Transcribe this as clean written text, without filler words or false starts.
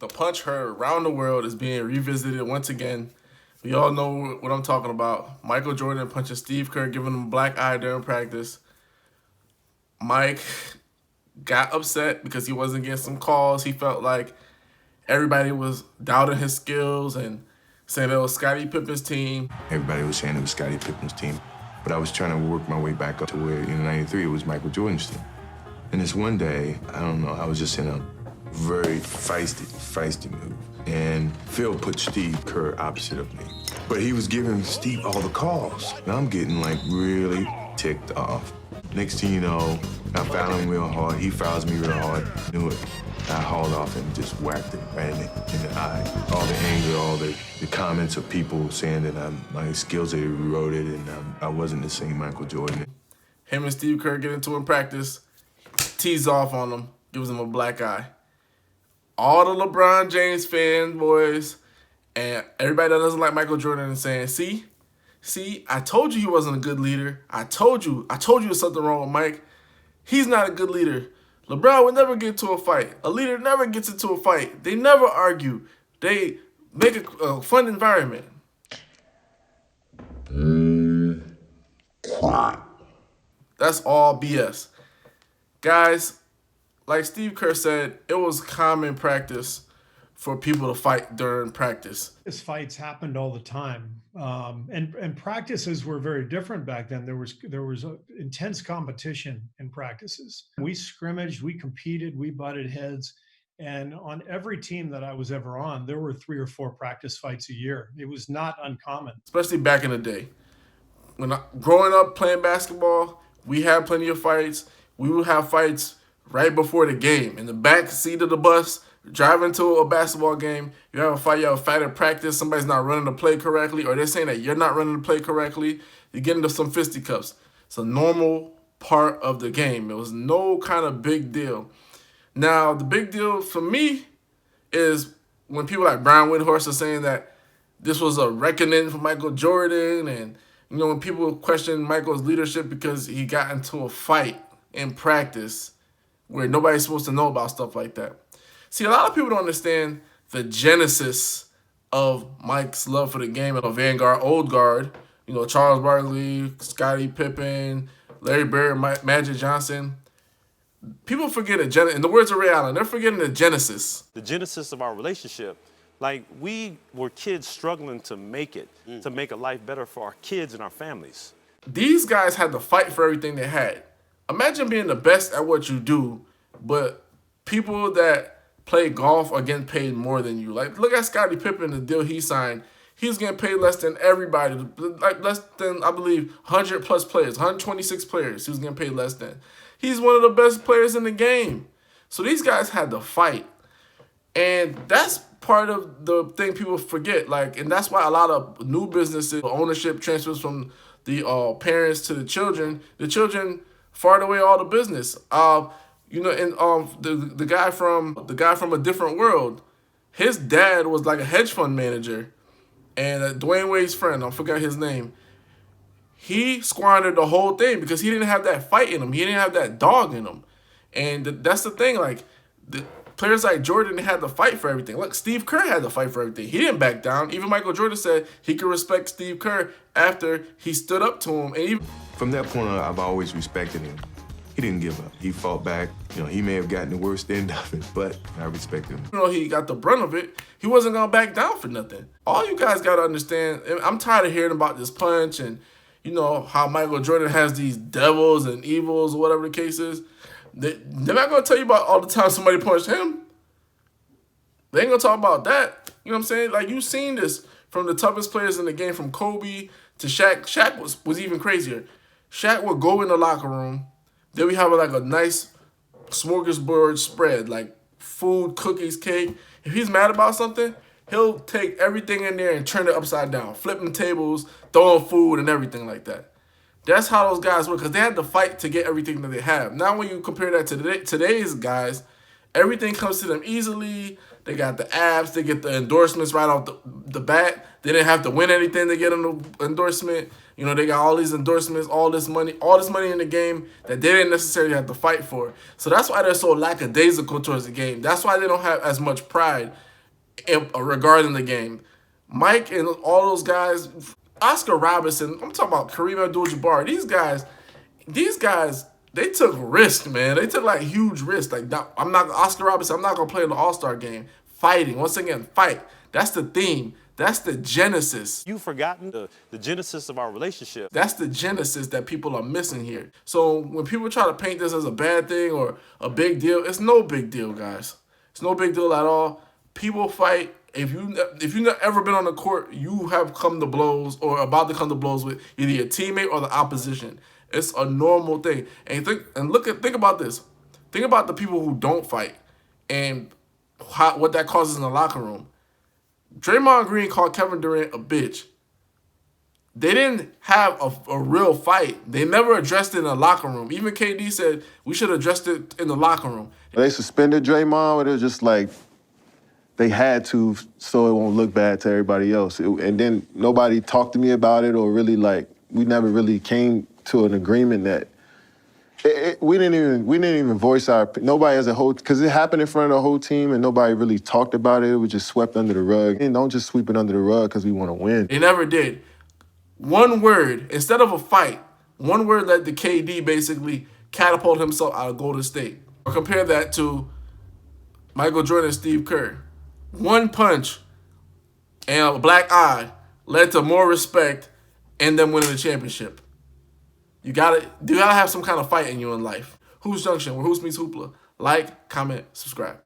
The punch heard around the world is being revisited once again. We all know what I'm talking about. Michael Jordan punching Steve Kerr, giving him a black eye during practice. Mike got upset because he wasn't getting some calls. He felt like everybody was doubting his skills and saying it was Scottie Pippen's team. Everybody was saying it was Scottie Pippen's team. But I was trying to work my way back up to where in '93 it was Michael Jordan's team. And this one day, I don't know, I was just in a very feisty mood. And Phil put Steve Kerr opposite of me. But he was giving Steve all the calls. And I'm getting like really ticked off. Next thing you know, I foul him real hard. He fouls me real hard. Knew it. I hauled off and just whacked it right in the eye. All the anger, all the comments of people saying that my skills had eroded and I wasn't the same Michael Jordan. Him and Steve Kerr get into in practice, tees off on him, gives him a black eye. All the LeBron James fanboys and everybody that doesn't like Michael Jordan is saying, see, I told you he wasn't a good leader. I told you there's something wrong with Mike. He's not a good leader. LeBron would never get into a fight. A leader never gets into a fight. They never argue. They make a fun environment. That's all BS. Guys, like Steve Kerr said, it was common practice for people to fight during practice. These fights happened all the time, and practices were very different back then. There was a intense competition in practices. We scrimmaged, we competed, we butted heads, and on every team that I was ever on, there were 3 or 4 practice fights a year. It was not uncommon, especially back in the day. When growing up playing basketball, we had plenty of fights. We would have fights right before the game in the back seat of the bus. Driving to a basketball game, you have a fight, at practice, somebody's not running the play correctly, or they're saying that you're not running the play correctly, you get into some fisticuffs. It's a normal part of the game. It was no kind of big deal. Now, the big deal for me is when people like Brian Windhorst are saying that this was a reckoning for Michael Jordan, and when people question Michael's leadership because he got into a fight in practice where nobody's supposed to know about stuff like that. See, a lot of people don't understand the genesis of Mike's love for the game of Vanguard, old guard. Charles Barkley, Scottie Pippen, Larry Bird, Magic Johnson. People forget in the words of Ray Allen, they're forgetting the genesis. The genesis of our relationship. Like, we were kids struggling to make it, to make a life better for our kids and our families. These guys had to fight for everything they had. Imagine being the best at what you do, but people that play golf are getting paid more than you. Like, look at Scottie Pippen, the deal he signed. He's getting paid less than everybody. Like, less than, I believe, 100 plus players, 126 players he was getting paid less than. He's one of the best players in the game. So these guys had to fight. And that's part of the thing people forget. And that's why a lot of new businesses, ownership transfers from the parents to the children. The children fart away all the business. The guy from a different world, his dad was like a hedge fund manager, and Dwayne Wade's friend, I forgot his name. He squandered the whole thing because he didn't have that fight in him. He didn't have that dog in him, and that's the thing. Like, the players like Jordan had to fight for everything. Look, Steve Kerr had to fight for everything. He didn't back down. Even Michael Jordan said he could respect Steve Kerr after he stood up to him, and even from that point on, I've always respected him. He didn't give up. He fought back. He may have gotten the worst end of it, but I respect him. He got the brunt of it. He wasn't going to back down for nothing. All you guys got to understand, I'm tired of hearing about this punch and, how Michael Jordan has these devils and evils or whatever the case is. They're not going to tell you about all the time somebody punched him. They ain't going to talk about that. You know what I'm saying? Like, you've seen this from the toughest players in the game, from Kobe to Shaq. Shaq was even crazier. Shaq would go in the locker room. Then we have a nice smorgasbord spread, like food, cookies, cake. If he's mad about something, he'll take everything in there and turn it upside down, flipping tables, throwing food and everything like that. That's how those guys work, because they had to fight to get everything that they have. Now when you compare that to today's guys, everything comes to them easily. They got the apps. They get the endorsements right off the bat. They didn't have to win anything to get an endorsement. They got all these endorsements, all this money in the game that they didn't necessarily have to fight for. So that's why they're so lackadaisical towards the game. That's why they don't have as much pride. regarding the game. Mike and all those guys, Oscar Robertson, I'm talking about Kareem Abdul-Jabbar. These guys, they took risk, man. They took like huge risks. Like Oscar Robertson. I'm not gonna play in the All-Star game. Fighting, once again, fight. That's the theme. That's the genesis. You've forgotten the genesis of our relationship. That's the genesis that people are missing here. So when people try to paint this as a bad thing or a big deal, it's no big deal, guys. It's no big deal at all. People fight. If you've ever been on the court, you have come to blows or about to come to blows with either your teammate or the opposition. It's a normal thing. And think about this. Think about the people who don't fight and what that causes in the locker room. Draymond Green called Kevin Durant a bitch. They didn't have a real fight. They never addressed it in the locker room. Even KD said we should have addressed it in the locker room. They suspended Draymond, but it was just like they had to so it won't look bad to everybody else. And then nobody talked to me about it or really we never really came to an agreement that we didn't even voice nobody as a whole, because it happened in front of the whole team and nobody really talked about it. It was just swept under the rug. And don't just sweep it under the rug because we want to win. They never did. One word, instead of a fight, one word let the KD basically catapult himself out of Golden State. Or compare that to Michael Jordan and Steve Kerr. One punch and a black eye led to more respect and them winning the championship. You gotta have some kind of fight in you in life. Hoops Junction, where hoops meets hoopla. Like, comment, subscribe.